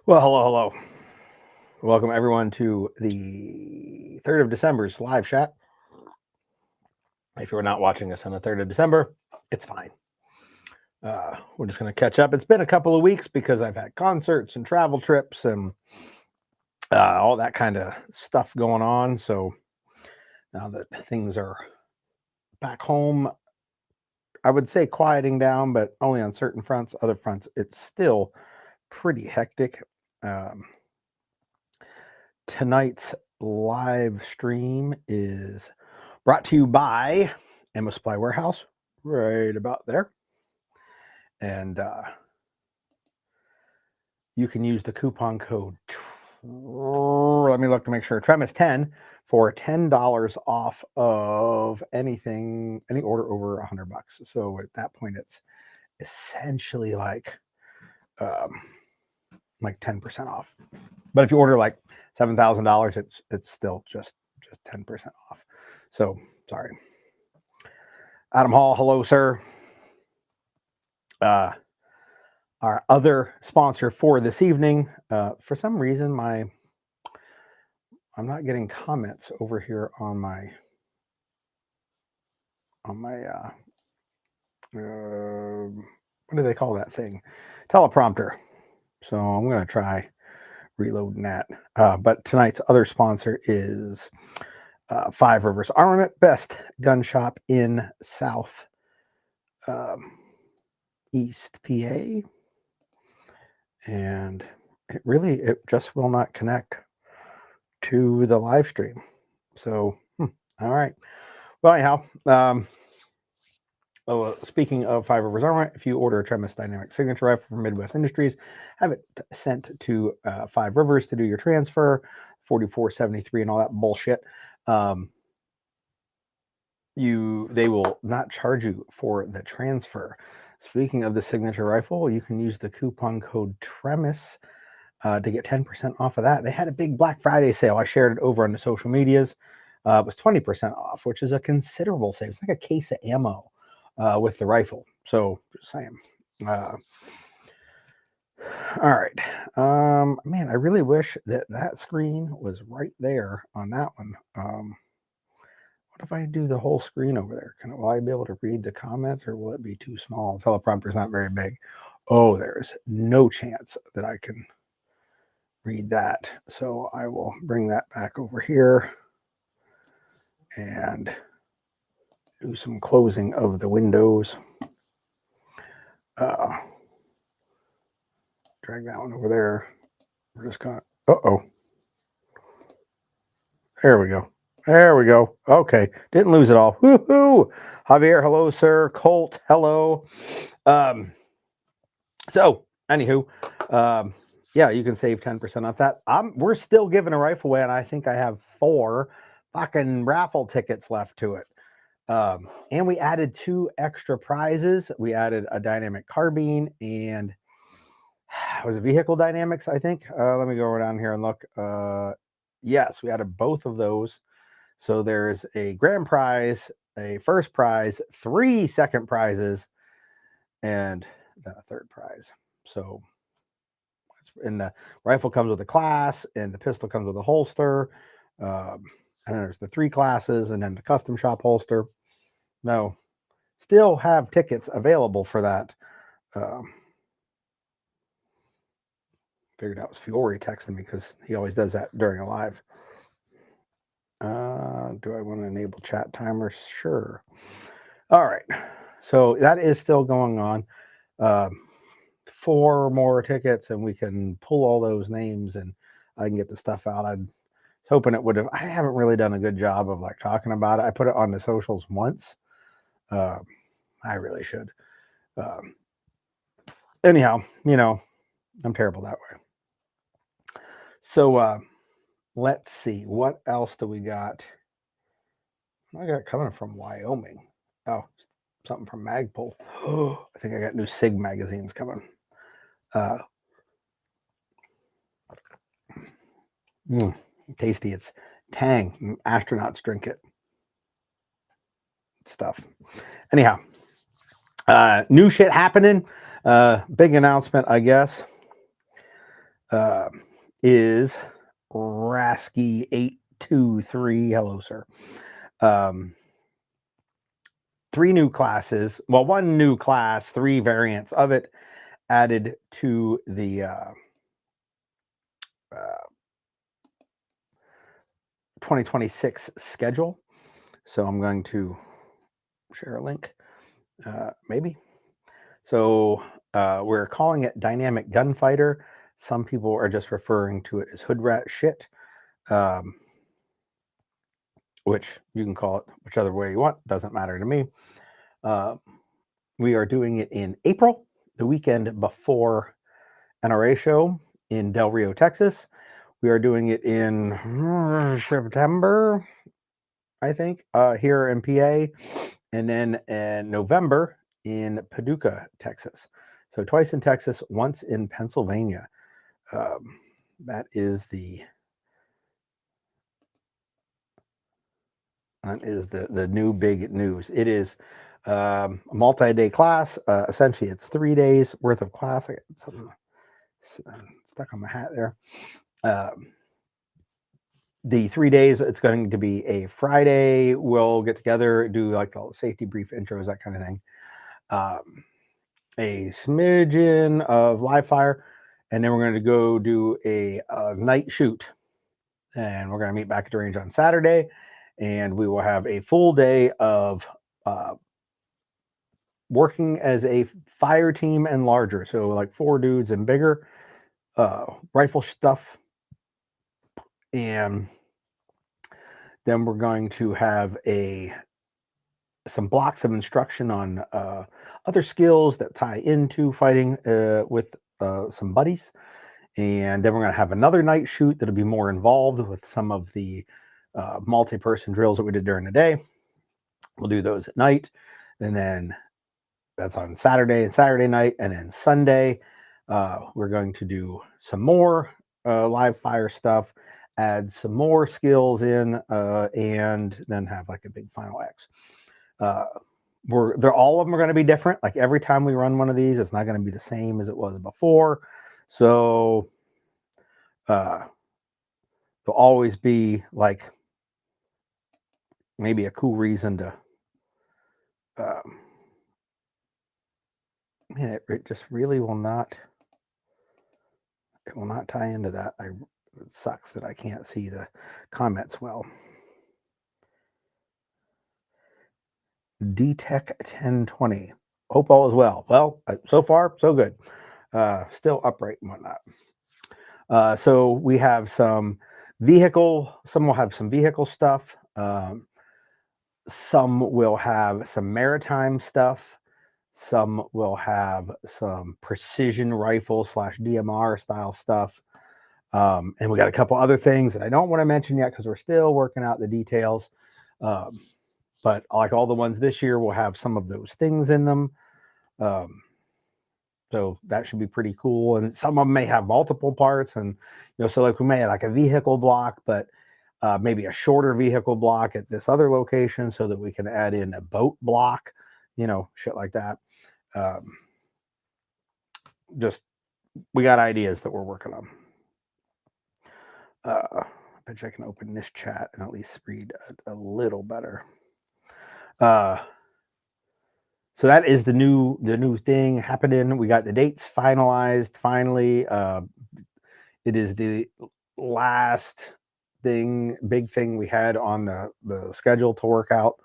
Well, hello. Welcome everyone to the 3rd of December's live chat. If you're not watching us on the 3rd of December, it's fine. We're just going to catch up. It's been a couple of weeks because I've had concerts and travel trips and all that kind of stuff going on. So now that things are back home, I would say quieting down, but only on certain fronts. Other fronts, it's still pretty hectic. Tonight's live stream is brought to you by Emma Supply Warehouse, right about there. And you can use the coupon code, let me look to make sure, TREMIS10 for $10 off of anything, any order over $100. So at that point, it's essentially like 10% off. But if you order like $7,000, it's still just 10% off. So sorry. Adam Hall, hello, sir. Our other sponsor for this evening, for some reason, I'm not getting comments over here on my what do they call that thing? Teleprompter. So I'm going to try reloading that. But tonight's other sponsor is Five Rivers Armament, best gun shop in South East PA. And it just will not connect to the live stream. So, all right. Well, anyhow, speaking of Five Rivers Armament, if you order a TREMIS Dynamic Signature Rifle from Midwest Industries, have it sent to Five Rivers to do your transfer, 4473 and all that bullshit. They will not charge you for the transfer. Speaking of the signature rifle, you can use the coupon code TREMIS to get 10% off of that. They had a big Black Friday sale. I shared it over on the social medias. It was 20% off, which is a considerable save. It's like a case of ammo with the rifle. So just saying. All right. Man, I really wish that screen was right there on that one. What if I do the whole screen over there? Will I be able to read the comments, or will it be too small? The teleprompter is not very big. Oh, there's no chance that I can read that. So I will bring that back over here and do some closing of the windows. Drag that one over there. We're just gonna, there we go. There we go. Okay. Didn't lose it all. Woohoo! Javier, hello, sir. Colt, hello. So, anywho, yeah, you can save 10% off that. We're still giving a rifle away, and I think I have 4 fucking raffle tickets left to it. And we added 2 extra prizes. We added a dynamic carbine and was it vehicle dynamics, I think. Let me go down here and look. Yes, we added both of those. So there's a grand prize, a first prize, 3 second prizes, and then a third prize. So, and the rifle comes with a class, and the pistol comes with a holster. And then there's the 3 classes, and then the custom shop holster. No, still have tickets available for that. Figured out it was Fiore texting me because he always does that during a live. Do I want to enable chat timers? Sure. All right. So that is still going on. 4 more tickets, and we can pull all those names, and I can get the stuff out. I was hoping it would have. I haven't really done a good job of like talking about it. I put it on the socials once. I really should. Anyhow, I'm terrible that way. So let's see. What else do we got? I got coming from Wyoming. Oh, something from Magpul. I think I got new SIG magazines coming. Tasty. It's Tang. Astronauts drink it. Stuff. Anyhow, new shit happening. Big announcement, I guess. is Rasky823. Hello, sir. 3 new classes. Well, 1 new class, 3 variants of it added to the 2026 schedule. So I'm going to share a link, maybe. So we're calling it Dynamic Gunfighter. Some people are just referring to it as hood rat shit, which you can call it whichever way you want. Doesn't matter to me. We are doing it in April, the weekend before NRA show in Del Rio, Texas. We are doing it in September, I think, here in PA, and then in November in Paducah, Texas. So twice in Texas, once in Pennsylvania. That is the new big news. It is a multi-day class. Essentially, it's 3 days worth of class. I got something stuck on my hat there. The 3 days, it's going to be a Friday. We'll get together, do like all the safety brief intros, that kind of thing. A smidgen of live fire, and then we're going to go do a night shoot. And we're going to meet back at the range on Saturday, and we will have a full day of working as a fire team and larger. So like 4 dudes and bigger, rifle stuff. And then we're going to have some blocks of instruction on other skills that tie into fighting with some buddies. And then we're going to have another night shoot that'll be more involved with some of the multi-person drills that we did during the day. We'll do those at night. And then that's on Saturday and Saturday night. And then Sunday, we're going to do some more live fire stuff, add some more skills in, and then have like a big final X. All of them are going to be different. Like every time we run one of these, it's not going to be the same as it was before. So there'll always be like maybe a cool reason to man, it just really will not tie into that. It sucks that I can't see the comments well. DTech 1020. Hope all is well. Well, so far so good. Still upright and whatnot. So we have some vehicle. Some will have some vehicle stuff. Some will have some maritime stuff. Some will have some precision rifle / DMR style stuff. And we got a couple other things that I don't want to mention yet because we're still working out the details. But like all the ones this year will have some of those things in them. So that should be pretty cool. And some of them may have multiple parts. And, so like we may have like a vehicle block, but maybe a shorter vehicle block at this other location so that we can add in a boat block, shit like that. Just, we got ideas that we're working on. I bet you I can open this chat and at least read a little better. So that is the new thing happening. We got the dates finalized finally. It is the last big thing we had on the schedule to work out.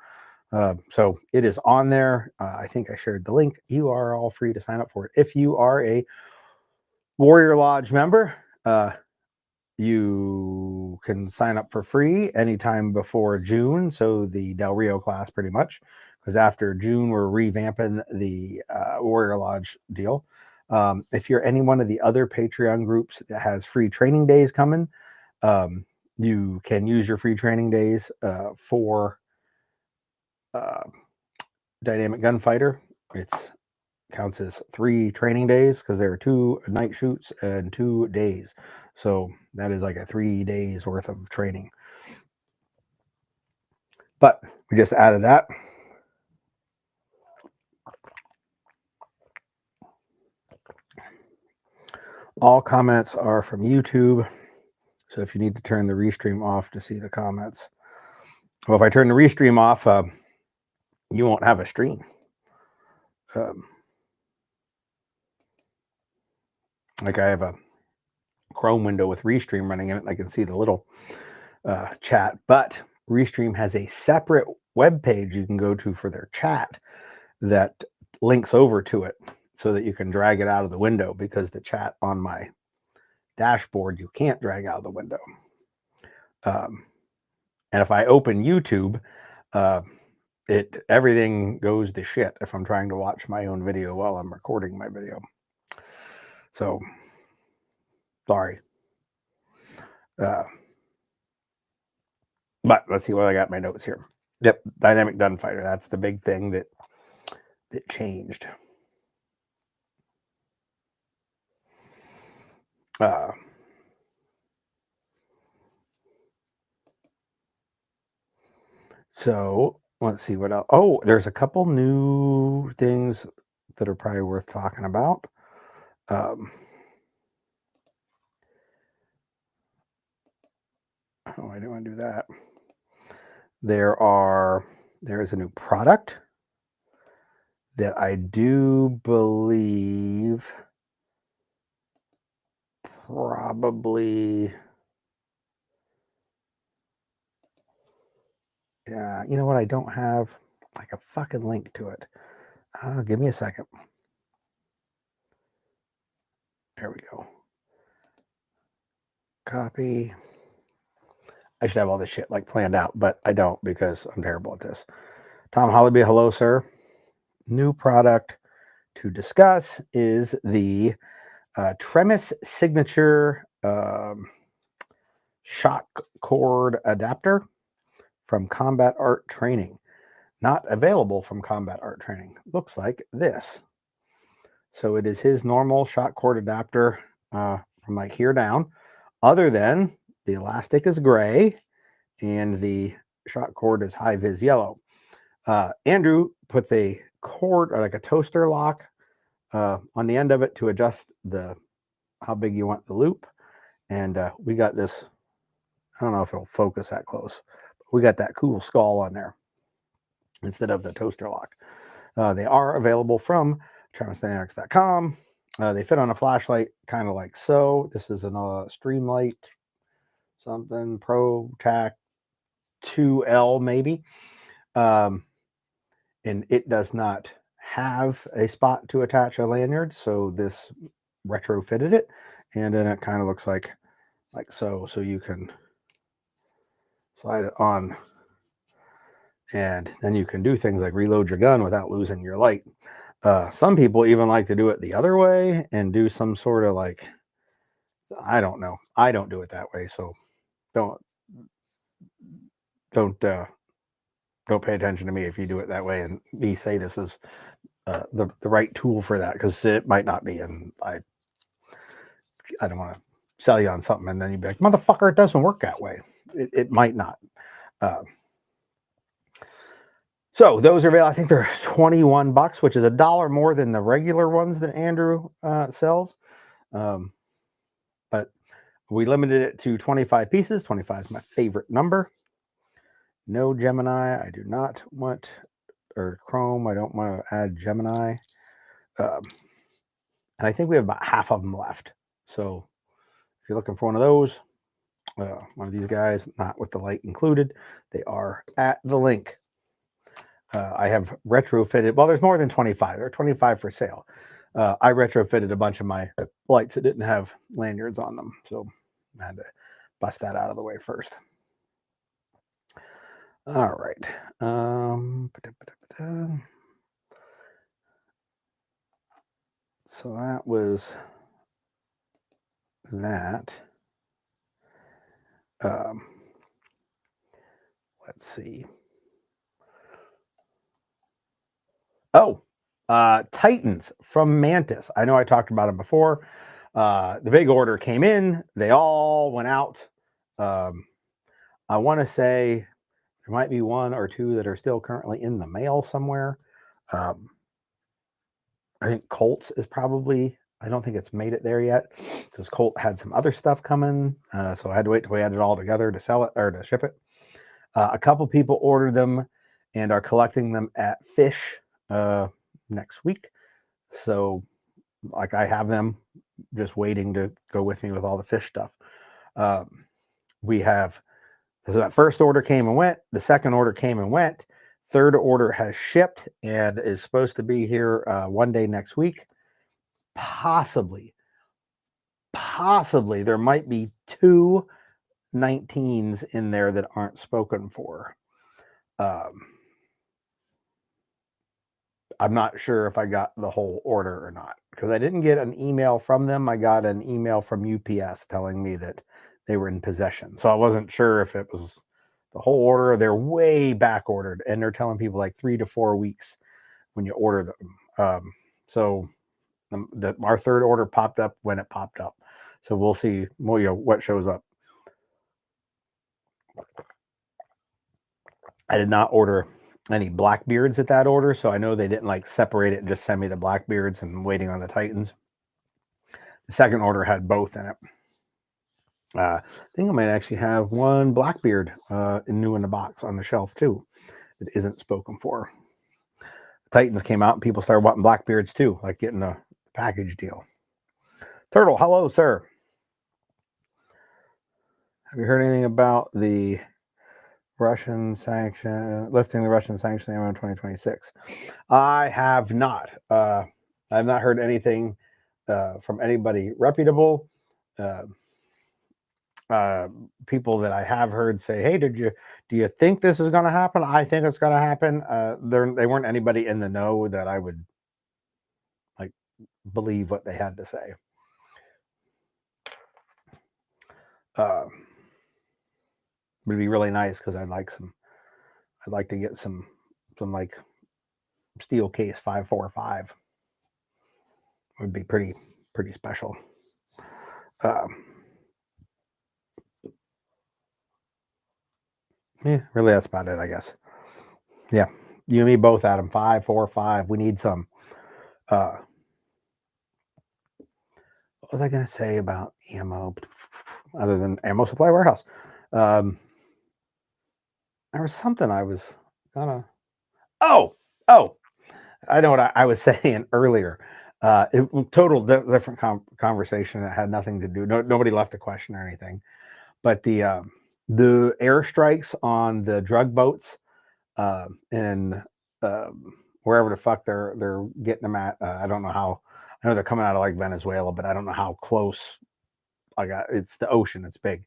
So it is on there. I think I shared the link. You are all free to sign up for it. If you are a Warrior Lodge member, you can sign up for free anytime before June. So the Del Rio class pretty much, because after June, we're revamping the Warrior Lodge deal. If you're any one of the other Patreon groups that has free training days coming, you can use your free training days for Dynamic Gunfighter. It's counts as 3 training days because there are 2 night shoots and 2 days. So that is like a 3 days worth of training. But we just added that. All comments are from YouTube. So if you need to turn the restream off to see the comments. Well, if I turn the restream off, you won't have a stream. Like I have a Chrome window with Restream running in it, and I can see the little chat. But Restream has a separate web page you can go to for their chat that links over to it so that you can drag it out of the window, because the chat on my dashboard you can't drag out of the window. And if I open YouTube, everything goes to shit if I'm trying to watch my own video while I'm recording my video. So sorry. But let's see what I got in my notes here. Yep, dynamic gunfighter. That's the big thing that changed. So let's see what else. Oh, there's a couple new things that are probably worth talking about. Oh, I didn't want to do that. There is a new product that I do believe probably, yeah, you know what? I don't have like a fucking link to it. Give me a second. There we go. Copy. I should have all this shit like planned out, but I don't because I'm terrible at this. Tom Hollyby, hello, sir. New product to discuss is the Tremis Signature shock cord adapter from Combat Art Training. Not available from Combat Art Training. Looks like this. So it is his normal shock cord adapter from like here down, other than the elastic is gray and the shock cord is high vis yellow. Andrew puts a cord or like a toaster lock on the end of it to adjust how big you want the loop. And we got this, I don't know if it'll focus that close, but we got that cool skull on there instead of the toaster lock. They are available from TravisDynamics.com. They fit on a flashlight, kind of like so. This is a Streamlight something Pro Tac 2L maybe. And it does not have a spot to attach a lanyard, so this retrofitted it, and then it kind of looks like so. So you can slide it on, and then you can do things like reload your gun without losing your light. Some people even like to do it the other way and do some sort of like, I don't know. I don't do it that way, so don't pay attention to me if you do it that way and me say this is the right tool for that, because it might not be, and I don't want to sell you on something and then you'd be like, motherfucker, it doesn't work that way. It might not. So those are available. I think they're $21, which is $1 more than the regular ones that Andrew sells. But we limited it to 25 pieces. 25 is my favorite number. No Gemini. I do not want, or Chrome. I don't want to add Gemini. And I think we have about half of them left. So if you're looking for one of those, one of these guys, not with the light included, they are at the link. I have retrofitted, well, there's more than 25. There are 25 for sale. I retrofitted a bunch of my lights that didn't have lanyards on them. So I had to bust that out of the way first. All right. So that was that. Let's see. Oh, Titans from Mantis. I know I talked about it before. The big order came in. They all went out. I want to say there might be one or two that are still currently in the mail somewhere. I think Colts is probably I don't think it's made it there yet because Colt had some other stuff coming. So I had to wait till we had it all together to sell it or to ship it. A couple people ordered them and are collecting them at Fish next week. So, like, I have them just waiting to go with me with all the Fish stuff. We have, so that first order came and went. The second order came and went. Third order has shipped and is supposed to be here one day next week. Possibly there might be 2 19s in there that aren't spoken for. I'm not sure if I got the whole order or not because I didn't get an email from them. I got an email from UPS telling me that they were in possession. So I wasn't sure if it was the whole order. They're way back ordered and they're telling people like 3 to 4 weeks when you order them. So our third order popped up when it popped up. So we'll see what shows up. I did not order any Blackbeards at that order, so I know they didn't like separate it and just send me the Blackbeards and waiting on the Titans. The second order had both in it. I think I might actually have one Blackbeard new in the box on the shelf too that isn't spoken for. The Titans came out and people started wanting Blackbeards too, like getting a package deal. Turtle, hello, sir. Have you heard anything about the Russian sanction, lifting the Russian sanction in 2026? I have not. I've not heard anything from anybody reputable. People that I have heard say, "Hey, do you think this is going to happen?" I think it's going to happen. They weren't anybody in the know that I would like believe what they had to say. Would be really nice because I'd like to get some like steel case 545. Would be pretty special. Yeah, really, that's about it, I guess. Yeah, you and me both, Adam. 545. We need some. What was I going to say about ammo? Other than Ammo Supply Warehouse, there was something I was gonna. Oh, I know what I was saying earlier. Total different conversation. It had nothing to do. Nobody left a question or anything. But the airstrikes on the drug boats in wherever the fuck they're getting them at. I don't know how. I know they're coming out of like Venezuela, but I don't know how close. It's the ocean. It's big.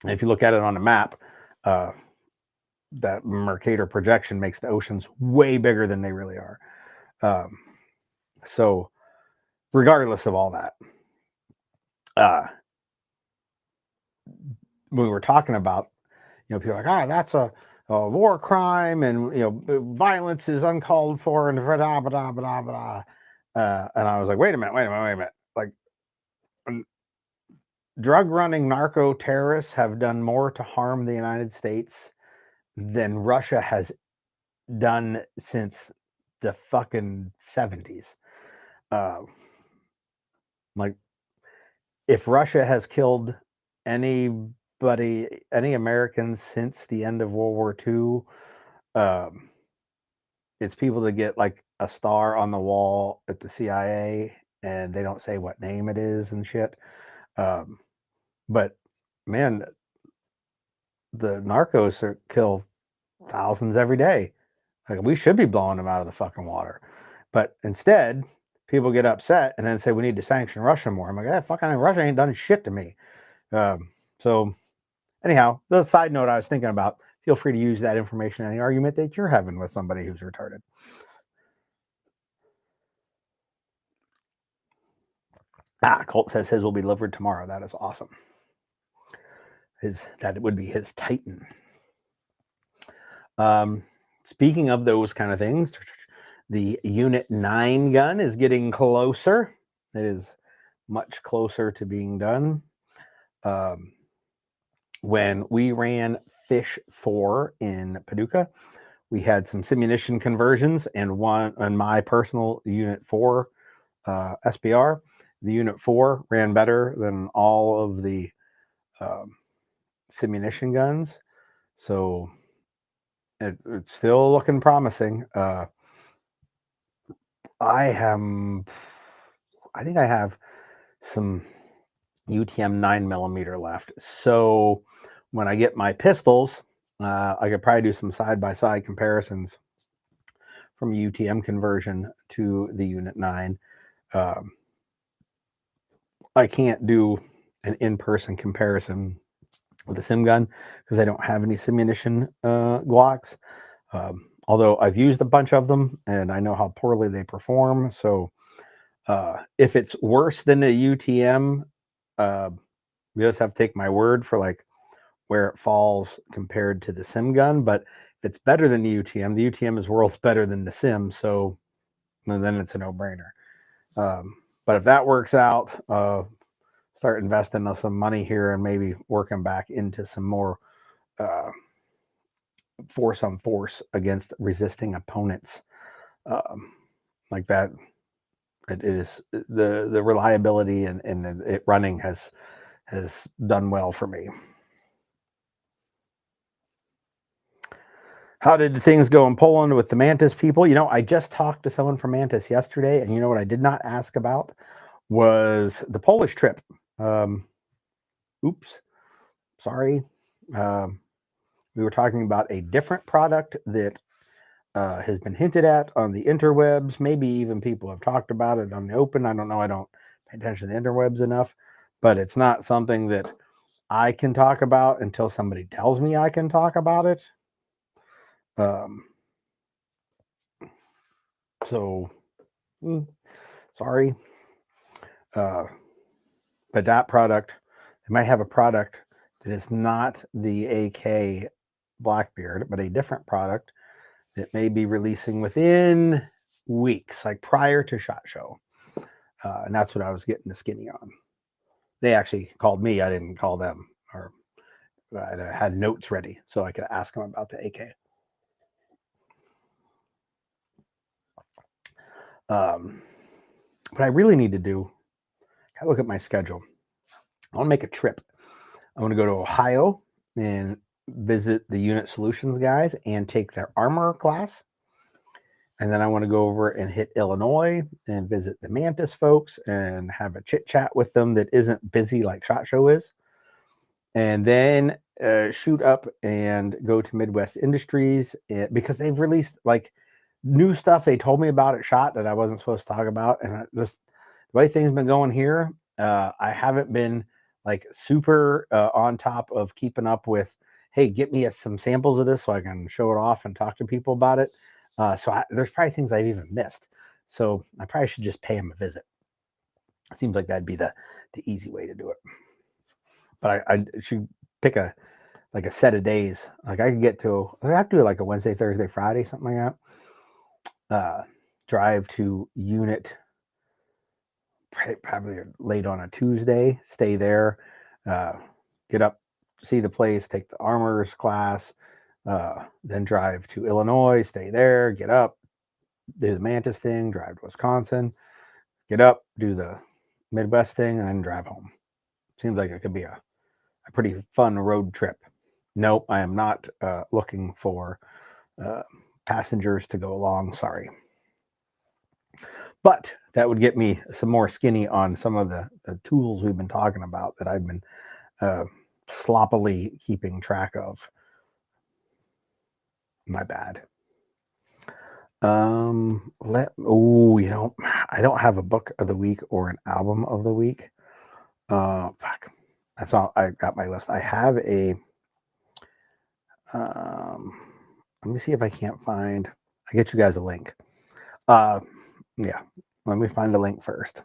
If you look at it on the map, that Mercator projection makes the oceans way bigger than they really are. So regardless of all that, we were talking about, people are like, that's a war crime and, violence is uncalled for and blah, blah, blah, blah. And I was like, wait a minute. Like, drug running narco terrorists have done more to harm the United States than Russia has done since the fucking 70s. Like, if Russia has killed any Americans since the end of World War II, it's people that get like a star on the wall at the CIA and they don't say what name it is and shit. But man, the narcos kill thousands every day. Like, we should be blowing them out of the fucking water. But instead, people get upset and then say we need to sanction Russia more. I'm like, fucking Russia ain't done shit to me. So anyhow, the side note I was thinking about, feel free to use that information in any argument that you're having with somebody who's retarded. Colt says his will be delivered tomorrow. That is awesome. That would be his Titan. Speaking of those kind of things, the Unit 9 gun is getting closer. It is much closer to being done. When we ran Fish 4 in Paducah, we had some simunition conversions, and one on my personal Unit 4 SPR. The Unit 4 ran better than all of the simunition guns. So it's still looking promising. I think I have some UTM 9mm left. So when I get my pistols, I could probably do some side-by-side comparisons from UTM conversion to the Unit 9. I can't do an in-person comparison with a sim gun because I don't have any simunition Glocks. Although I've used a bunch of them and I know how poorly they perform. So if it's worse than a UTM, you just have to take my word for like where it falls compared to the sim gun. But if it's better than the UTM is worlds better than the sim. So then it's a no-brainer. But if that works out, start investing some money here and maybe working back into some more force on force against resisting opponents like that. It is the reliability and it running has done well for me. How did things go in Poland with the Mantis people? I just talked to someone from Mantis yesterday, and you know what I did not ask about was the Polish trip. Oops, sorry. We were talking about a different product that has been hinted at on the interwebs. Maybe even people have talked about it on the open. I don't know. I don't pay attention to the interwebs enough, but it's not something that I can talk about until somebody tells me I can talk about it. So, sorry. But that product, they might have a product that is not the AK Blackbeard, but a different product that may be releasing within weeks, like prior to SHOT Show. And that's what I was getting the skinny on. They actually called me. I didn't call them, or I had notes ready so I could ask them about the AK. What I really need to do, I look at my schedule. I want to make a trip. I want to go to Ohio and visit the Unit Solutions guys and take their armor class. And then I want to go over and hit Illinois and visit the Mantis folks and have a chit chat with them that isn't busy like SHOT Show is. And then shoot up and go to Midwest Industries because they've released like new stuff they told me about at SHOT that I wasn't supposed to talk about. And just the way things have been going here, I haven't been like super on top of keeping up with, hey, get me some samples of this so I can show it off and talk to people about it. So there's probably things I've even missed. So I probably should just pay them a visit. It seems like that'd be the easy way to do it. But I should pick a set of days. Like I have to do like a Wednesday, Thursday, Friday, something like that. Drive to Unit probably late on a Tuesday, stay there, get up, see the place, take the armorers class, then drive to Illinois, stay there, get up, do the Mantis thing, drive to Wisconsin, get up, do the Midwest thing, and then drive home. Seems like it could be a pretty fun road trip. Nope, I am not looking for passengers to go along. Sorry. But that would get me some more skinny on some of the tools we've been talking about that I've been sloppily keeping track of. My bad. I don't have a book of the week or an album of the week. Fuck. That's all I got my list. I have a let me see if I can't find. I get you guys a link. Yeah, let me find a link first.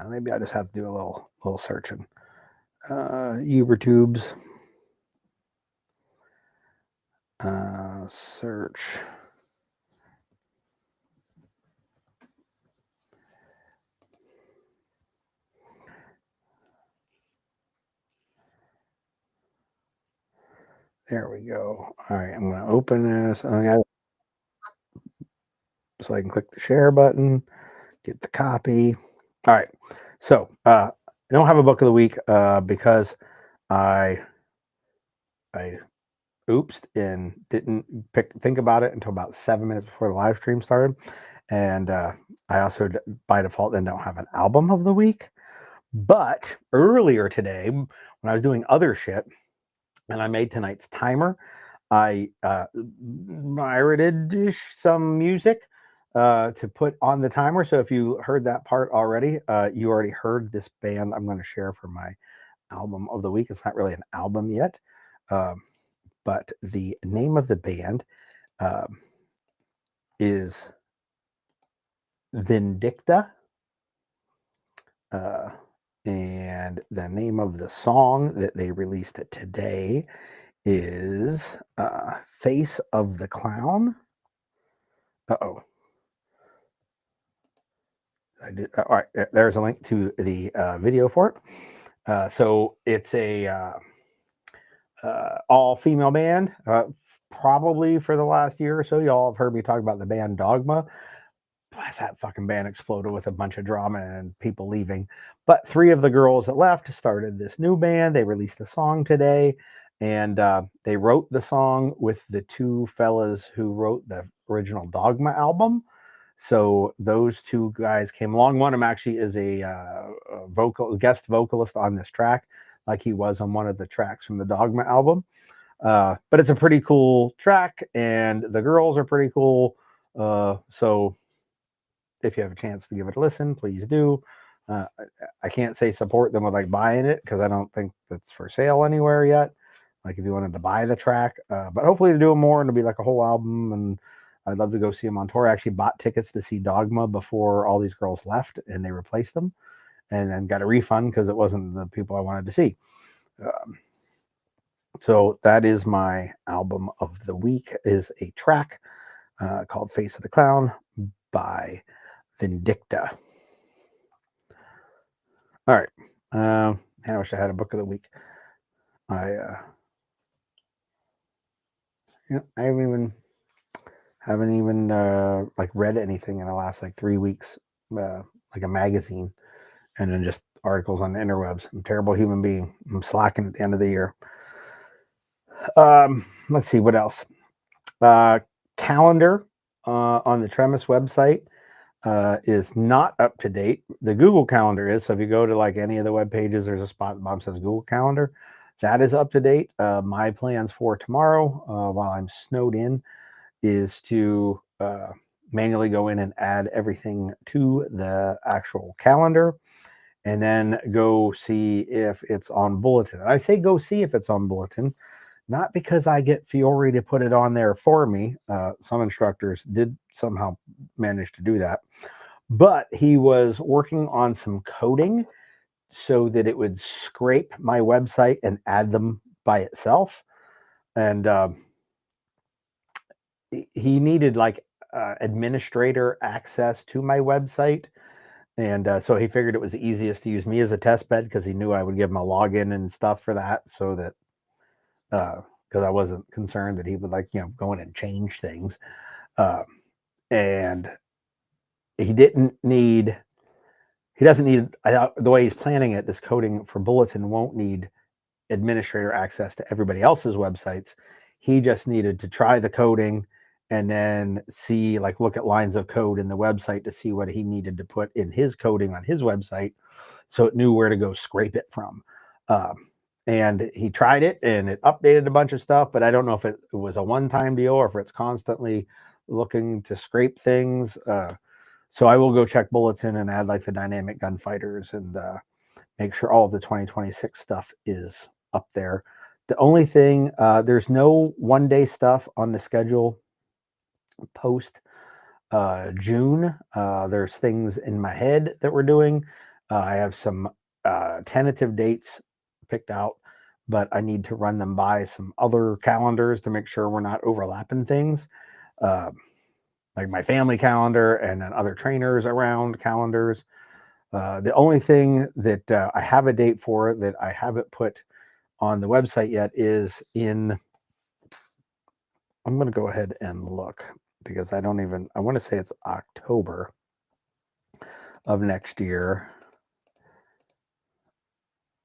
Maybe I just have to do a little searching. UberTubes. Search. There we go. All right, I'm going to open this. So I can click the share button. Get the copy. All right. So I don't have a book of the week because I oopsed and didn't think about it until about 7 minutes before the live stream started. And I also by default then don't have an album of the week. But earlier today, when I was doing other shit and I made tonight's timer, I pirated some music to put on the timer. So if you heard that part already, you already heard this band I'm going to share for my album of the week. It's not really an album yet, but the name of the band is Vindicta. And the name of the song that they released today is Face of the Clown. Uh-oh. I did. All right, there's a link to the video for it. So it's a all-female band. Probably for the last year or so, y'all have heard me talk about the band Dogma. That fucking band exploded with a bunch of drama and people leaving. But 3 of the girls that left started this new band. They released a song today, and they wrote the song with the 2 fellas who wrote the original Dogma album. So those 2 guys came along. One of them actually is a guest vocalist on this track, like he was on one of the tracks from the Dogma album. But it's a pretty cool track, and the girls are pretty cool. So if you have a chance to give it a listen, please do. I can't say support them with like buying it because I don't think that's for sale anywhere yet. Like if you wanted to buy the track, but hopefully they do more and it'll be like a whole album. And I'd love to go see them on tour. I actually bought tickets to see Dogma before all these girls left and they replaced them, and then got a refund because it wasn't the people I wanted to see. So that is my album of the week. Is a track called "Face of the Clown" by Vindicta. All right. I wish I had a book of the week. I haven't even like read anything in the last like 3 weeks, like a magazine, and then just articles on the interwebs. I'm a terrible human being. I'm slacking at the end of the year. Let's see what else. Calendar on the Tremis website is not up to date. The Google Calendar is. So if you go to like any of the web pages, there's a spot at the bottom that says Google Calendar. That is up to date. My plans for tomorrow, while I'm snowed in, is to manually go in and add everything to the actual calendar, and then go see if it's on Bulletin. I say go see if it's on Bulletin, not because I get Fiore to put it on there for me. Some instructors did somehow manage to do that, but he was working on some coding so that it would scrape my website and add them by itself. And he needed like administrator access to my website. And so he figured it was easiest to use me as a test bed because he knew I would give him a login and stuff for that, so that because I wasn't concerned that he would like, go in and change things. And he doesn't need the way he's planning it. This coding for Bulletin won't need administrator access to everybody else's websites. He just needed to try the coding and then see, like, look at lines of code in the website to see what he needed to put in his coding on his website, so it knew where to go scrape it from. And he tried it and it updated a bunch of stuff, but I don't know if it was a one-time deal or if it's constantly looking to scrape things. So I will go check Bulletin and add like the dynamic gunfighters and make sure all of the 2026 stuff is up there. The only thing, there's no one-day stuff on the schedule post June. There's things in my head that we're doing. I have some tentative dates picked out, but I need to run them by some other calendars to make sure we're not overlapping things. Like my family calendar and then other trainers around calendars. The only thing that I have a date for that I haven't put on the website yet is I'm going to go ahead and look because I want to say it's October. of next year.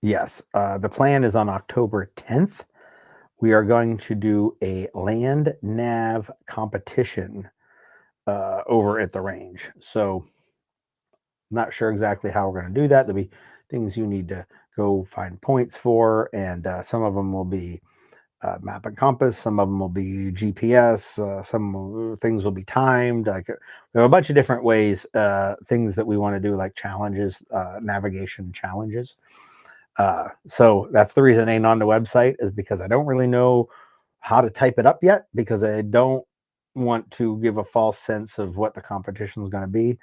Yes, the plan is on October 10th. We are going to do a land nav competition over at the range. So, not sure exactly how we're going to do that. There'll be things you need to go find points for, and some of them will be map and compass. Some of them will be GPS. Some things will be timed. Like we have a bunch of different ways, things that we want to do, like challenges, navigation challenges. So that's the reason it ain't on the website, is because I don't really know how to type it up yet, because I don't want to give a false sense of what the competition is going to be.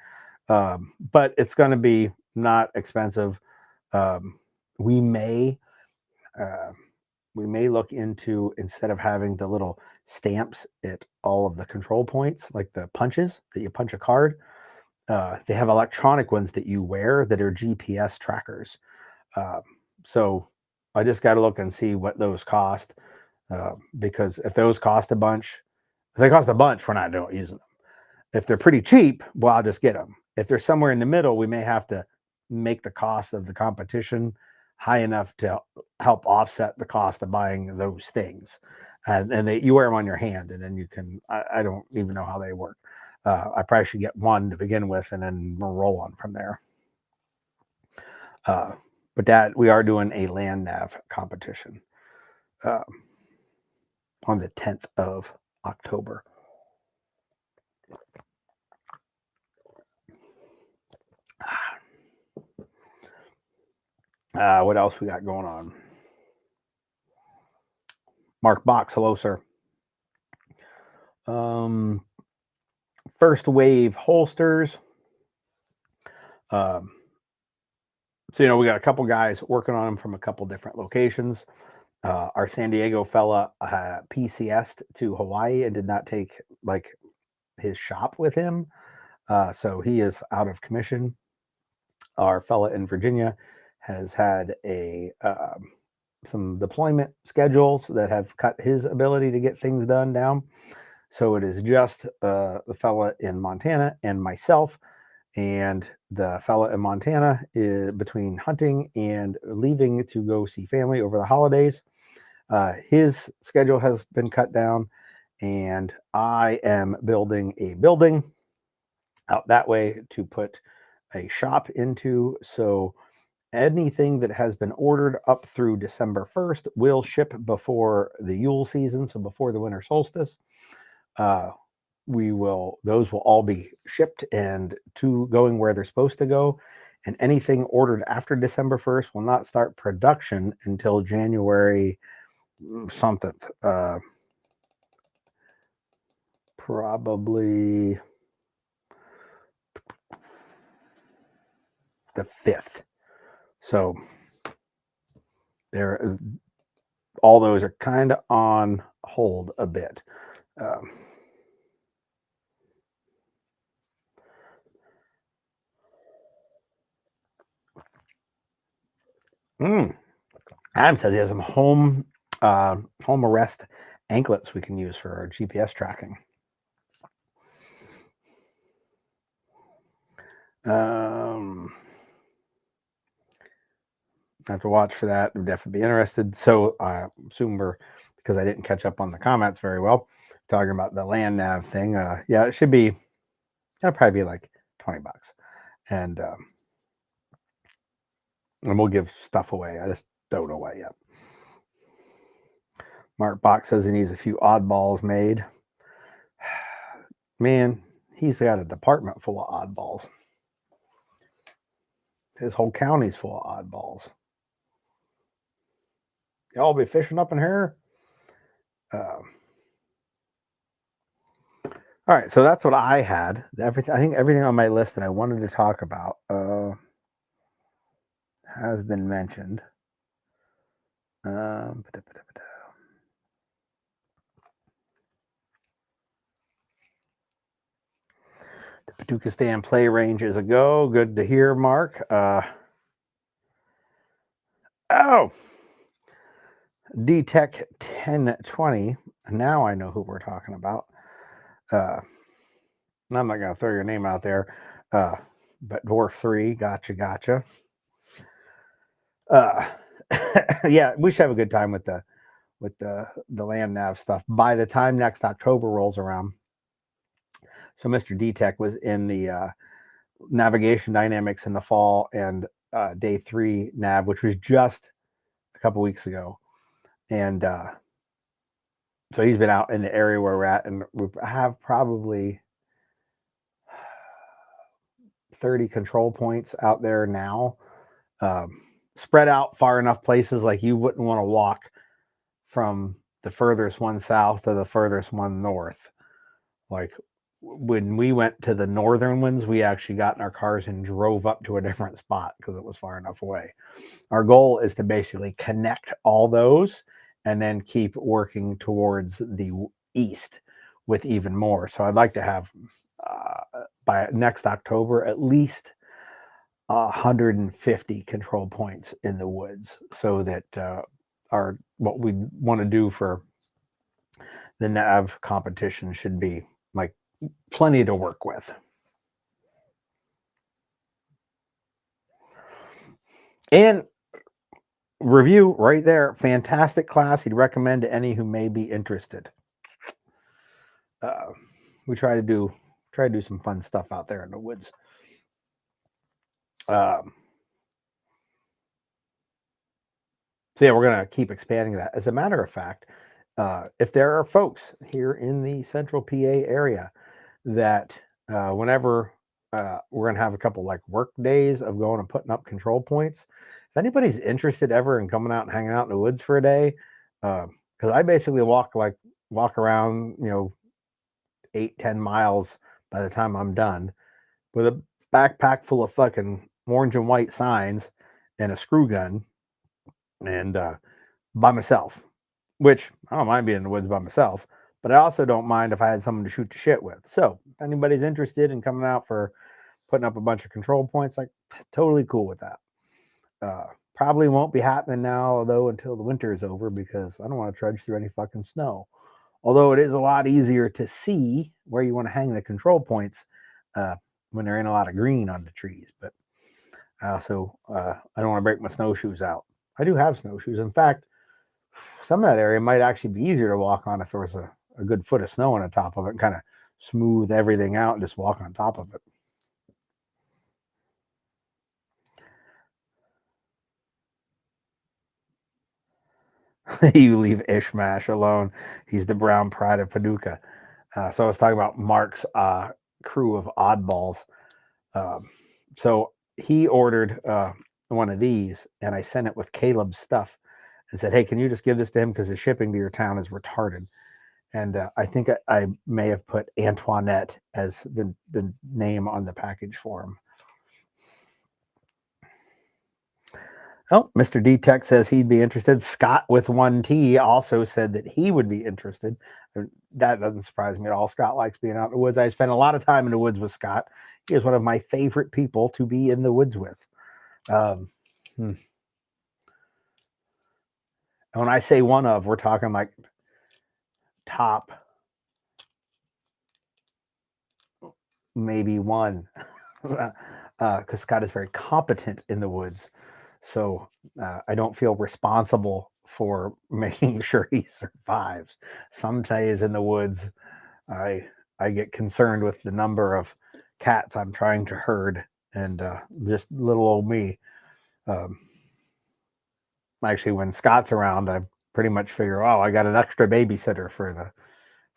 But it's going to be not expensive. Um, we may uh, we may look into, instead of having the little stamps at all of the control points, like the punches that you punch a card, they have electronic ones that you wear that are GPS trackers. Uh, so I just got to look and see what those cost, because if those cost a bunch, if they cost a bunch, we're not using them. If they're pretty cheap, well, I'll just get them. If they're somewhere in the middle, we may have to make the cost of the competition high enough to help offset the cost of buying those things. And you wear them on your hand, and then you can. I don't even know how they work. I probably should get one to begin with, and then we'll roll on from there. But that we are doing a land nav competition on the 10th of October. What else we got going on? Mark Box, hello, sir. First wave holsters. So, we got a couple guys working on them from a couple different locations. Our San Diego fella PCS'd to Hawaii and did not take like his shop with him. So he is out of commission. Our fella in Virginia has had some deployment schedules that have cut his ability to get things done down. So it is just the fella in Montana and myself. And the fella in Montana is between hunting and leaving to go see family over the holidays. His schedule has been cut down, and I am building a building out that way to put a shop into. So anything that has been ordered up through December 1st will ship before the Yule season, so before the winter solstice. Those will all be shipped and to going where they're supposed to go. And anything ordered after December 1st will not start production until January something. Probably the 5th. So all those are kind of on hold a bit. Adam says he has some home arrest anklets we can use for our GPS tracking. I have to watch for that. I'd definitely be interested. So I assume because I didn't catch up on the comments very well, talking about the land nav thing. Yeah, it should be. That'll probably be like $20, and we'll give stuff away. I just don't know what yet. Mark Box says he needs a few oddballs made. Man, he's got a department full of oddballs. His whole county's full of oddballs. Y'all be fishing up in here? All right, so that's what I had. I think everything on my list that I wanted to talk about has been mentioned. The Paducah Stand play range is a go. Good to hear, Mark. D-Tech 1020. Now I know who we're talking about. I'm not going to throw your name out there. but dwarf 3, gotcha. Yeah, we should have a good time with the land nav stuff by the time next October rolls around. So Mr. D-Tech was in the navigation dynamics in the fall and day 3 nav, which was just a couple weeks ago. And so he's been out in the area where we're at, and we have probably 30 control points out there now, spread out far enough places like you wouldn't want to walk from the furthest one south to the furthest one north. Like when we went to the northern ones, we actually got in our cars and drove up to a different spot because it was far enough away. Our goal is to basically connect all those and then keep working towards the east with even more. So I'd like to have by next October at least 150 control points in the woods, so that our what we want to do for the nav competition should be like plenty to work with. And review right there, fantastic class. He'd recommend to any who may be interested. We try to do some fun stuff out there in the woods. So yeah, we're gonna keep expanding that. As a matter of fact, if there are folks here in the central PA area that whenever we're gonna have a couple like work days of going and putting up control points, if anybody's interested ever in coming out and hanging out in the woods for a day, because I basically walk around, 8-10 miles by the time I'm done with a backpack full of fucking orange and white signs and a screw gun, and by myself, which I don't mind being in the woods by myself, but I also don't mind if I had someone to shoot the shit with. So if anybody's interested in coming out for putting up a bunch of control points, like totally cool with that. Probably won't be happening now, though, until the winter is over, because I don't want to trudge through any fucking snow. Although it is a lot easier to see where you want to hang the control points when there ain't a lot of green on the trees. But I also I don't want to break my snowshoes out. I do have snowshoes. In fact, some of that area might actually be easier to walk on if there was a good foot of snow on the top of it, and kind of smooth everything out and just walk on top of it. You leave Ishmash alone. He's the brown pride of Paducah. So I was talking about Mark's crew of oddballs. So he ordered one of these, and I sent it with Caleb's stuff and said, "Hey, can you just give this to him, because the shipping to your town is retarded?" And I think I may have put Antoinette as the name on the package for him. Oh, Mr. D-Tech says he'd be interested. Scott with 1T also said that he would be interested. That doesn't surprise me at all. Scott likes being out in the woods. I spent a lot of time in the woods with Scott. He is one of my favorite people to be in the woods with. And when I say one of, we're talking like top maybe one, because Scott is very competent in the woods. So I don't feel responsible for making sure he survives. Some days in the woods, I get concerned with the number of cats I'm trying to herd, and just little old me. Actually, when Scott's around, I pretty much figure, oh, I got an extra babysitter for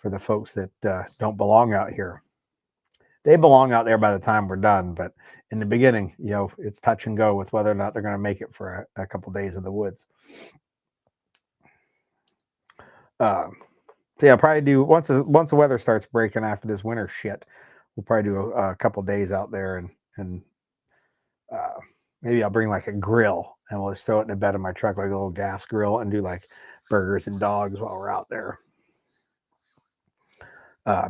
the folks that don't belong out here. They belong out there by the time we're done, but in the beginning, it's touch and go with whether or not they're going to make it for a couple days in the woods. So yeah, probably do once the weather starts breaking after this winter shit. We'll probably do a couple days out there, and maybe I'll bring like a grill, and we'll just throw it in the bed of my truck, like a little gas grill, and do like burgers and dogs while we're out there.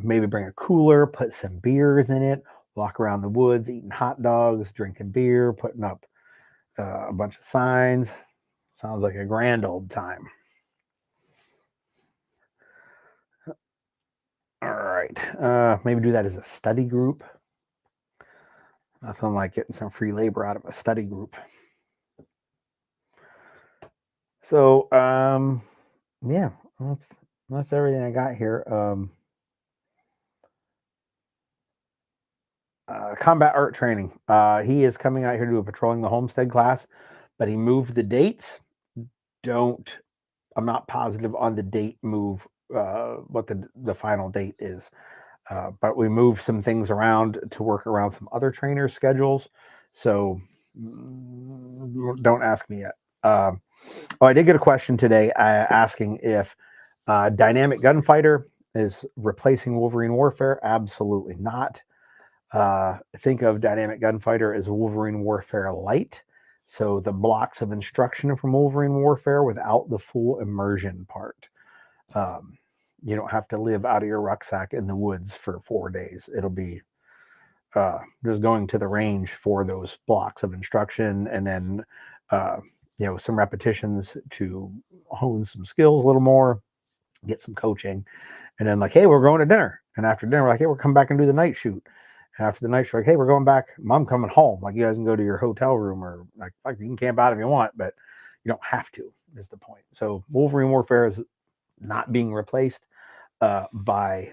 Maybe bring a cooler, put some beers in it, walk around the woods, eating hot dogs, drinking beer, putting up a bunch of signs. Sounds like a grand old time. All right. Maybe do that as a study group. Nothing like getting some free labor out of a study group. So, yeah, that's everything I got here. Combat art training. He is coming out here to do a patrolling the homestead class, but he moved the dates. I'm not positive on the date move, what the final date is. But we moved some things around to work around some other trainers' schedules. So don't ask me yet. I did get a question today asking if Dynamic Gunfighter is replacing Wolverine Warfare. Absolutely not. Think of Dynamic Gunfighter as Wolverine Warfare Light. So the blocks of instruction from Wolverine Warfare without the full immersion part. You don't have to live out of your rucksack in the woods for 4 days. It'll be just going to the range for those blocks of instruction, and then some repetitions to hone some skills a little more, get some coaching, and then like, hey, we're going to dinner, and after dinner, we're like, hey, we're coming back and do the night shoot. And after the night shoot, like, hey, we're going back. I'm coming home. Like, you guys can go to your hotel room, or like you can camp out if you want, but you don't have to. Is the point. So Wolverine Warfare is not being replaced by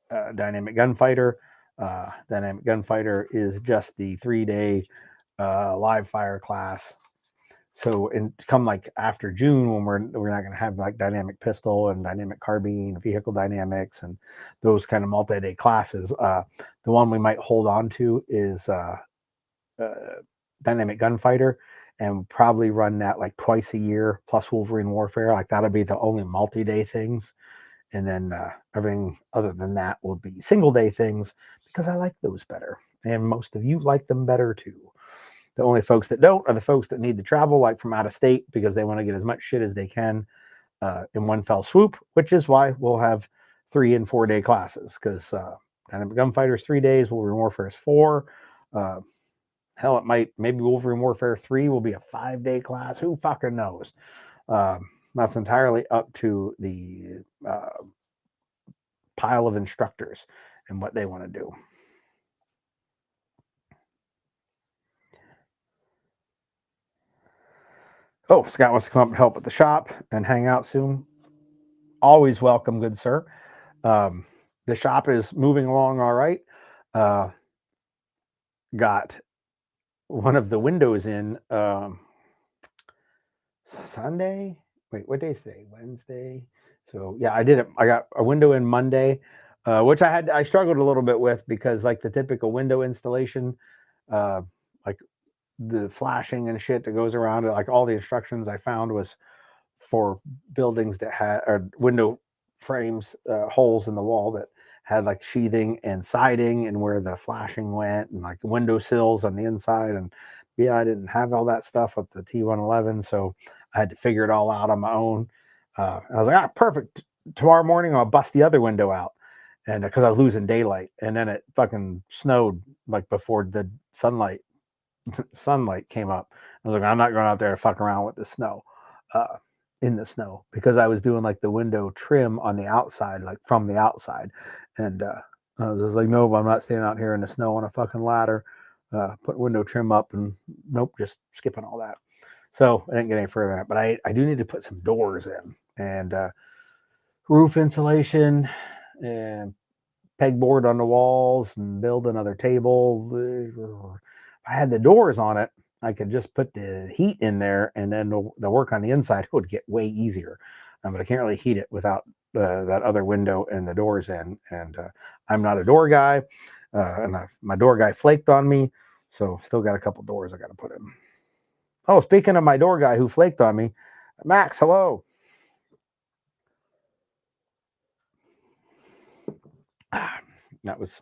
Dynamic Gunfighter. Dynamic Gunfighter is just the 3-day live fire class. So, and come like after June, when we're not going to have like dynamic pistol and dynamic carbine, vehicle dynamics, and those kind of multi-day classes, the one we might hold on to is Dynamic Gunfighter, and probably run that like twice a year plus Wolverine Warfare. Like that'll be the only multi-day things. And then everything other than that will be single day things, because I like those better. And most of you like them better too. The only folks that don't are the folks that need to travel like from out of state, because they want to get as much shit as they can in one fell swoop, which is why we'll have 3 and 4 day classes, because Dynamic Gunfighter's 3 days, Wolverine Warfare is 4. Hell, maybe Wolverine Warfare 3 will be a 5-day class. Who fucking knows? That's entirely up to the pile of instructors and what they want to do. Oh, Scott wants to come up and help at the shop and hang out soon. Always welcome, good sir. The shop is moving along all right. Got one of the windows in Sunday. Wait, what day is today? Wednesday. So yeah, I did it. I got a window in Monday, which I struggled a little bit with, because like the typical window installation, like the flashing and shit that goes around it, like all the instructions I found was for buildings that had, or window frames, holes in the wall that had like sheathing and siding, and where the flashing went, and like window sills on the inside. And yeah, I didn't have all that stuff with the T111, so I had to figure it all out on my own. I was like, perfect. Tomorrow morning I'll bust the other window out, and because I was losing daylight, and then it fucking snowed like before the sunlight came up. I was like, I'm not going out there to fuck around with the snow, in the snow, because I was doing like the window trim on the outside, like from the outside. And I was just like, nope, I'm not staying out here in the snow on a fucking ladder, putting window trim up, and nope, just skipping all that. So I didn't get any further than that, but I do need to put some doors in, and roof insulation, and pegboard on the walls, and build another table. If I had the doors on it, I could just put the heat in there, and then the work on the inside would get way easier. But I can't really heat it without that other window and the doors in. And I'm not a door guy, and my door guy flaked on me, so still got a couple doors I got to put in. Oh, speaking of my door guy who flaked on me, Max, hello. That was,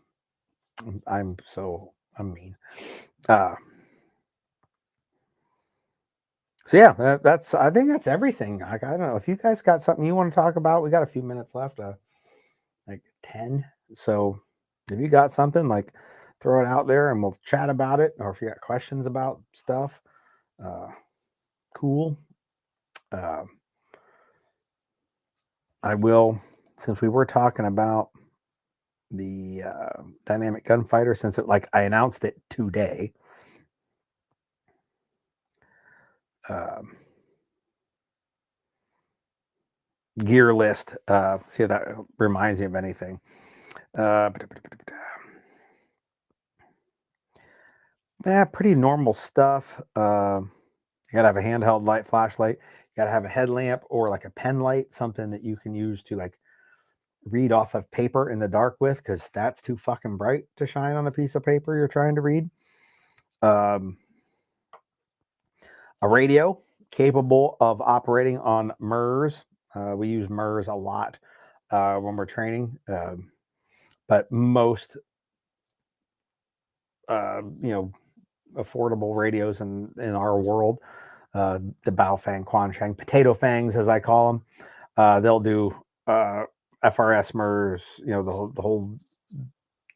I'm mean. So yeah, I think that's everything. Like, I don't know if you guys got something you want to talk about. We got a few minutes left, like 10. So if you got something, like, throw it out there and we'll chat about it. Or if you got questions about stuff, cool. I will, since we were talking about the dynamic gunfighter, since I announced it today. Gear list. See if that reminds me of anything. Yeah, pretty normal stuff. You gotta have a handheld light, flashlight. You gotta have a headlamp or like a pen light, something that you can use to like read off of paper in the dark with, because that's too fucking bright to shine on a piece of paper you're trying to read. A radio capable of operating on MIRS. We use MIRS a lot when we're training, but most affordable radios in our world, the Baofeng, Quansheng, potato fangs as I call them, they'll do FRS MIRS, the whole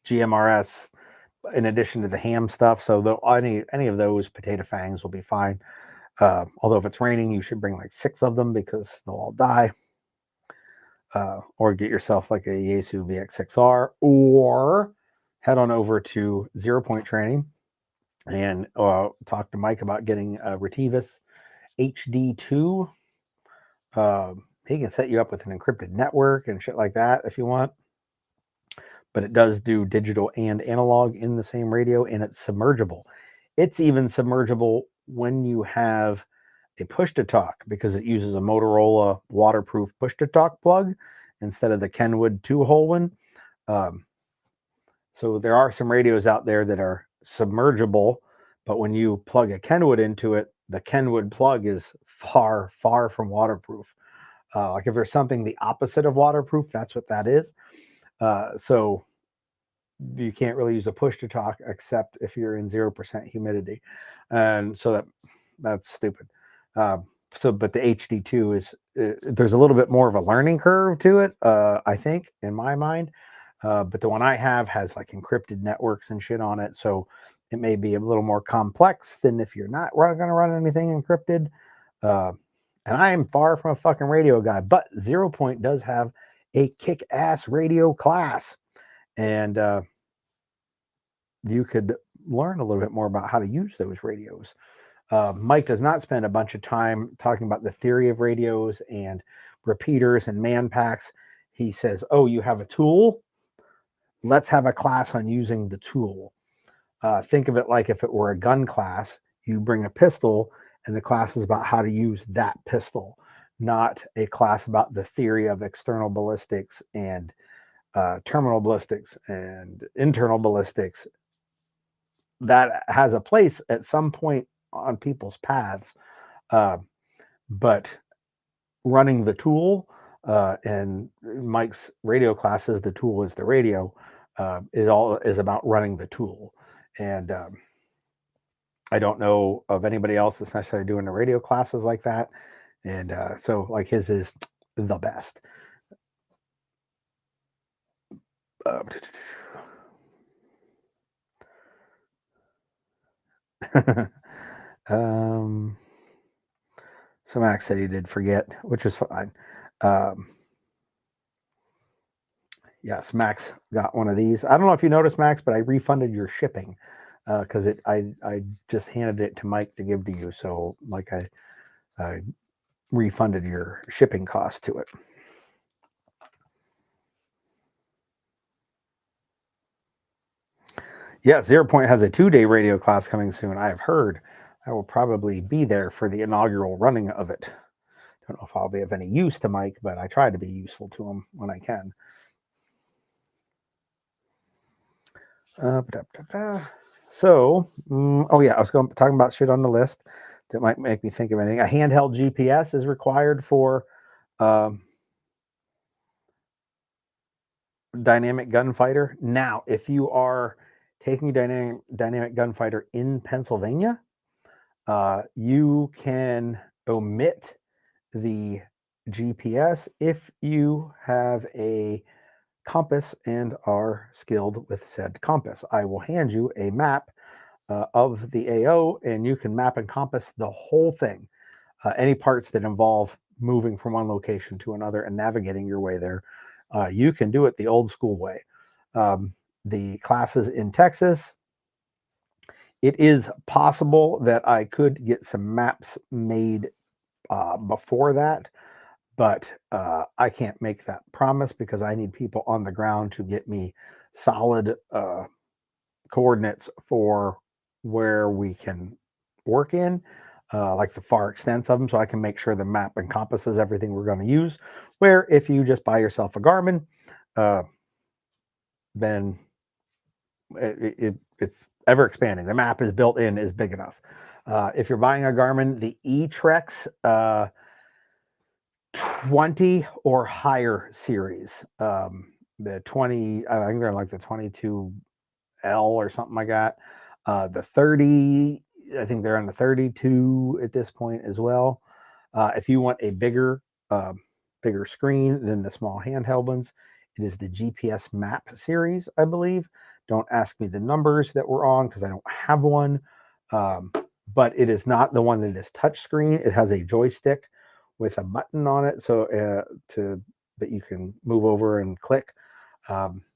GMRS, in addition to the ham stuff. So any of those potato fangs will be fine. Although if it's raining, you should bring like 6 of them because they'll all die. Or get yourself like a Yaesu VX6R, or head on over to 0 Point Training and talk to Mike about getting a Retivus HD2. He can set you up with an encrypted network and shit like that if you want. But it does do digital and analog in the same radio, and it's submergible. It's even submergible when you have a push-to-talk, because it uses a Motorola waterproof push-to-talk plug instead of the Kenwood 2-hole one. So there are some radios out there that are submergible, but when you plug a Kenwood into it, the Kenwood plug is far, far from waterproof. Like if there's something the opposite of waterproof, that's what that is. So you can't really use a push-to-talk except if you're in 0% humidity. And so that's stupid. But the HD2 is, there's a little bit more of a learning curve to it, I think, in my mind. But the one I have has like encrypted networks and shit on it. So it may be a little more complex than if you're not going to run anything encrypted. And I am far from a fucking radio guy, but 0 Point does have a kick-ass radio class. And you could learn a little bit more about how to use those radios. Mike does not spend a bunch of time talking about the theory of radios and repeaters and man packs. He says, oh, you have a tool? Let's have a class on using the tool. Think of it like if it were a gun class, you bring a pistol and the class is about how to use that pistol, not a class about the theory of external ballistics and terminal ballistics and internal ballistics. That has a place at some point on people's paths, but running the tool, and Mike's radio classes, the tool is the radio, is about running the tool. And I don't know of anybody else that's necessarily doing the radio classes like that. And so like his is the best. So Max said he did forget, which was fine. Yes, Max got one of these. I don't know if you noticed, Max, but I refunded your shipping because I just handed it to Mike to give to you. So like I refunded your shipping cost to it. Yeah, 0 Point has a 2-day radio class coming soon. I have heard. I will probably be there for the inaugural running of it. Don't know if I'll be of any use to Mike, but I try to be useful to him when I can. So, oh yeah, I was talking about shit on the list that might make me think of anything. A handheld GPS is required for dynamic gunfighter. Now, if you are taking dynamic gunfighter in Pennsylvania, you can omit the GPS if you have a compass and are skilled with said compass. I will hand you a map of the AO, and you can map and compass the whole thing. Any parts that involve moving from one location to another and navigating your way there, you can do it the old school way. The classes in Texas, it is possible that I could get some maps made before that, but I can't make that promise because I need people on the ground to get me solid coordinates for where we can work in, like the far extents of them, so I can make sure the map encompasses everything we're going to use. Where if you just buy yourself a Garmin, uh, then it's ever expanding. The map is built in, is big enough. If you're buying a Garmin, the eTrex 20 or higher series, the 20, I think they're like the 22L or something like that. The 30, I think they're on the 32 at this point as well. If you want a uh, bigger screen than the small handheld ones, it is the GPS Map series, I believe. Don't ask me the numbers that we're on because I don't have one. Um, but it is not the one that is touchscreen. It has a joystick with a button on it, so to that you can move over and click.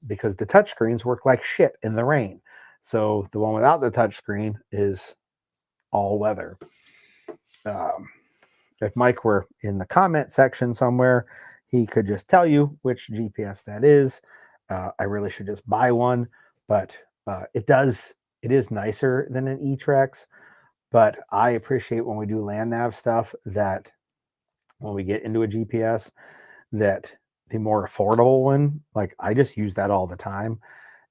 Because the touchscreens work like shit in the rain. So the one without the touchscreen is all weather. Um, if Mike were in the comment section somewhere, he could just tell you which GPS that is. I really should just buy one, but it is nicer than an eTrex. But I appreciate when we do land nav stuff that when we get into a GPS, that the more affordable one, like I just use that all the time.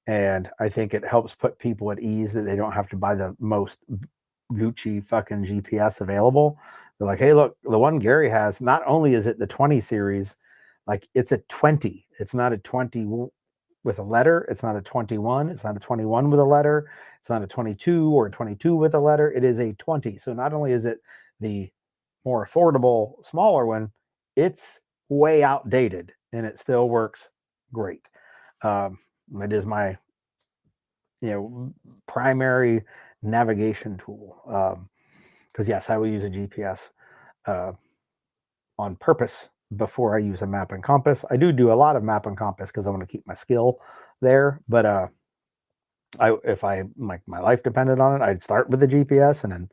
And I think it helps put people at ease that they don't have to buy the most Gucci fucking GPS available. They're like, hey, look, the one Gary has, not only is it the 20 series, like it's a 20. It's not a 20 with a letter. It's not a 21. It's not a 21 with a letter. It's not a 22 or a 22 with a letter. It is a 20. So not only is it the more affordable, smaller one, it's way outdated and it still works great. It is my primary navigation tool. Because yes, I will use a GPS uh, on purpose before I use a map and compass. I do a lot of map and compass because I want to keep my skill there. But if I like my life depended on it, I'd start with the GPS and then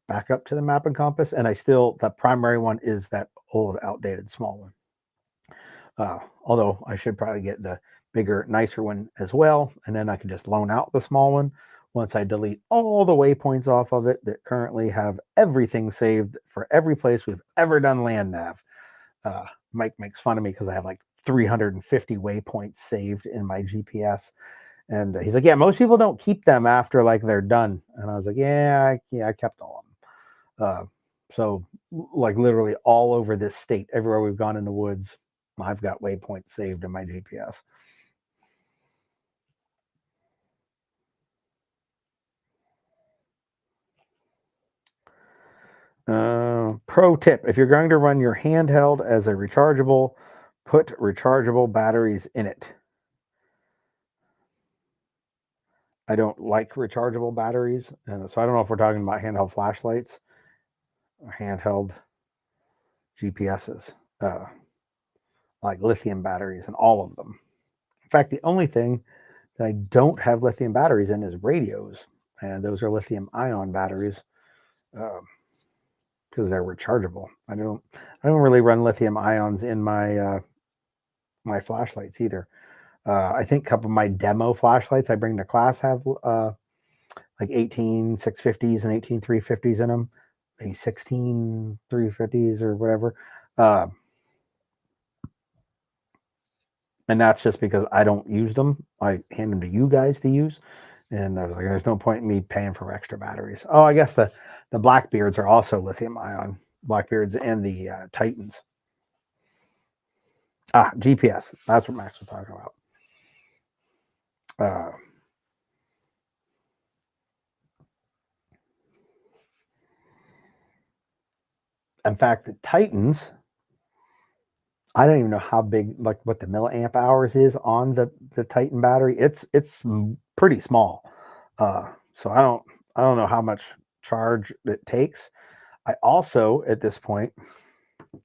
back up to the map and compass. And the primary one is that old, outdated, small one. Although I should probably get the bigger, nicer one as well. And then I can just loan out the small one once I delete all the waypoints off of it that currently have everything saved for every place we've ever done land nav. Mike makes fun of me because I have like 350 waypoints saved in my GPS. And he's like, yeah, most people don't keep them after like they're done. And I was like, yeah, I kept all of them. So like literally all over this state, everywhere we've gone in the woods, I've got waypoints saved in my GPS. Pro tip: if you're going to run your handheld as a rechargeable, put rechargeable batteries in it. I don't like rechargeable batteries, and so I don't know if we're talking about handheld flashlights or handheld GPSs, like lithium batteries and all of them. In fact, the only thing that I don't have lithium batteries in is radios, and those are lithium ion batteries because they're rechargeable. I don't really run lithium ions in my my flashlights either. I think a couple of my demo flashlights I bring to class have like 18 650s and 18 350s in them, maybe 16 350s or whatever. Uh, and that's just because I don't use them. I hand them to you guys to use. And I was like, there's no point in me paying for extra batteries. Oh, I guess the Blackbeards are also lithium ion, Blackbeards and the Titans. GPS. That's what Max was talking about. Uh, in fact, the Titans, I don't even know how big, like what the milliamp hours is on the Titan battery. It's pretty small. So I don't know how much charge it takes. I also at this point, I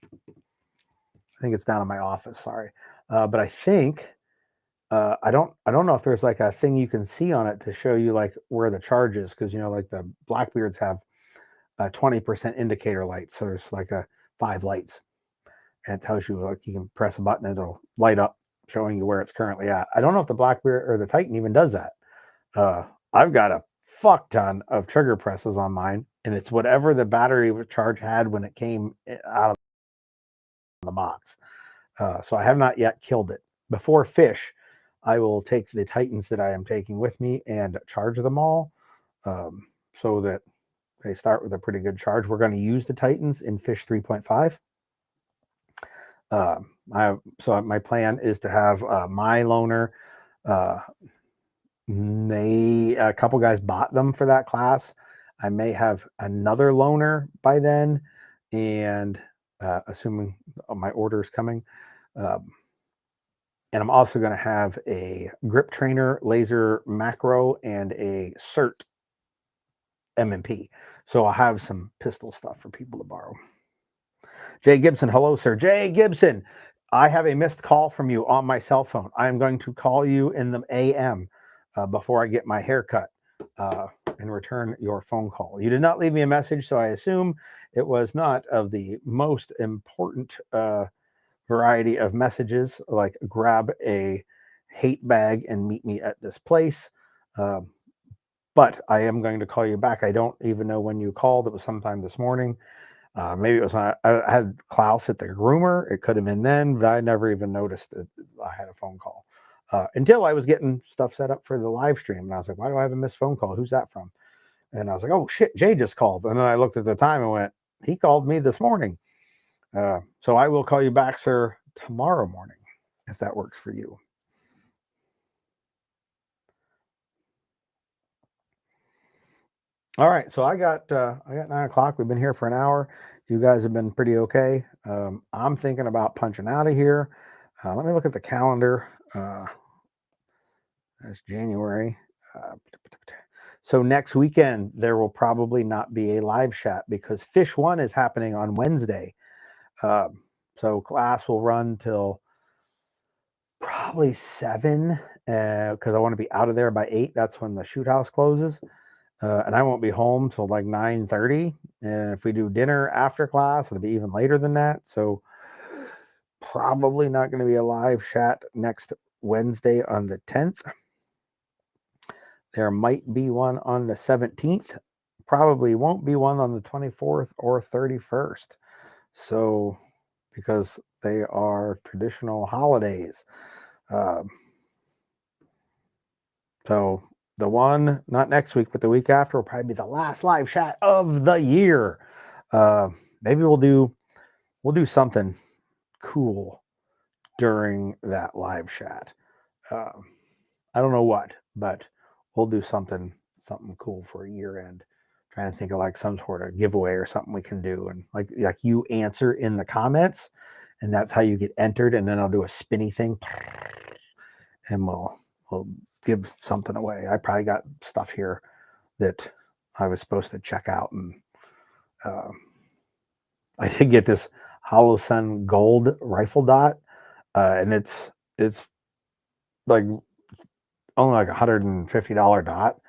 think it's down in my office. Sorry, but I think I don't know if there's like a thing you can see on it to show you like where the charge is, because like the Blackbeards have a 20% indicator light, so there's like a 5 lights, and it tells you like you can press a button and it'll light up, showing you where it's currently at. I don't know if the Blackbeard or the Titan even does that. I've got a fuck ton of trigger presses on mine, and it's whatever the battery charge had when it came out of the box. So I have not yet killed it. Before fish, I will take the Titans that I am taking with me and charge them all, so that they start with a pretty good charge. We're going to use the Titans in fish 3.5. So my plan is to have my loaner. Uh, a couple guys bought them for that class. I may have another loaner by then, and assuming my order is coming. Um, and I'm also going to have a grip trainer, laser macro, and a cert M&P. So I'll have some pistol stuff for people to borrow. Jay Gibson, hello, sir. Jay Gibson, I have a missed call from you on my cell phone. I am going to call you in the AM before I get my haircut and return your phone call. You did not leave me a message, so I assume it was not of the most important variety of messages, like grab a hate bag and meet me at this place. But I am going to call you back. I don't even know when you called. It was sometime this morning. Maybe it was I had Klaus at the groomer. It could have been then, but I never even noticed that I had a phone call until I was getting stuff set up for the live stream. And I was like, why do I have a missed phone call? Who's that from? And I was like, oh shit, Jay just called. And then I looked at the time and went, he called me this morning. So I will call you back, sir, tomorrow morning, if that works for you. All right, so I got 9 o'clock. We've been here for an hour. You guys have been pretty okay. I'm thinking about punching out of here. Let me look at the calendar. That's January. So next weekend there will probably not be a live chat because Fish One is happening on Wednesday. So class will run till probably 7 because I want to be out of there by 8. That's when the shoot house closes. And I won't be home till like 9:30. And if we do dinner after class, it'll be even later than that. So probably not going to be a live chat next Wednesday on the 10th. There might be one on the 17th. Probably won't be one on the 24th or 31st. So because they are traditional holidays. So the one, not next week, but the week after will probably be the last live chat of the year. Maybe we'll do something cool during that live chat. I don't know what, but we'll do something cool for a year end. Trying to think of like some sort of giveaway or something we can do, and like you answer in the comments, and that's how you get entered. And then I'll do a spinny thing, and we'll give something away. I probably got stuff here that I was supposed to check out, and I did get this Hollow Sun Gold rifle dot, and it's like only like $150 dot.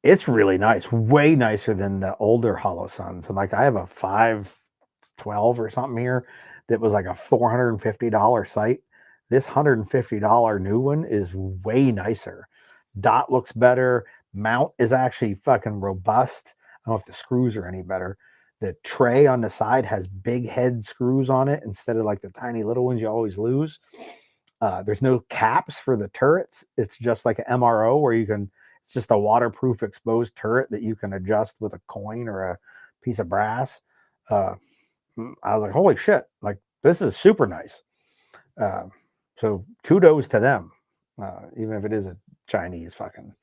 It's really nice, way nicer than the older Hollow Suns. And like I have a 512 or something here that was like a $450 sight. This $150 new one is way nicer. Dot looks better. Mount is actually fucking robust. I don't know if the screws are any better. The tray on the side has big head screws on it instead of like the tiny little ones you always lose. There's no caps for the turrets. It's just like an MRO where it's just a waterproof exposed turret that you can adjust with a coin or a piece of brass. I was like, holy shit, like this is super nice. So kudos to them, even if it is a Chinese fucking.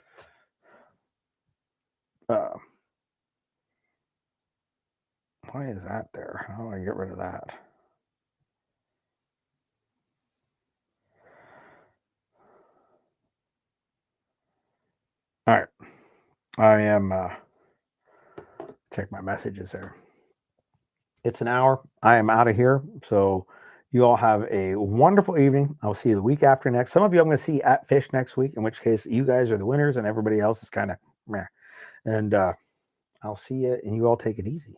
Why is that there? How do I get rid of that? All right. I am check my messages there. It's an hour. I am out of here. So You all have a wonderful evening. I'll see you the week after next. Some of you I'm going to see at Fish next week, in which case you guys are the winners and everybody else is kind of meh. And I'll see you, and you all take it easy.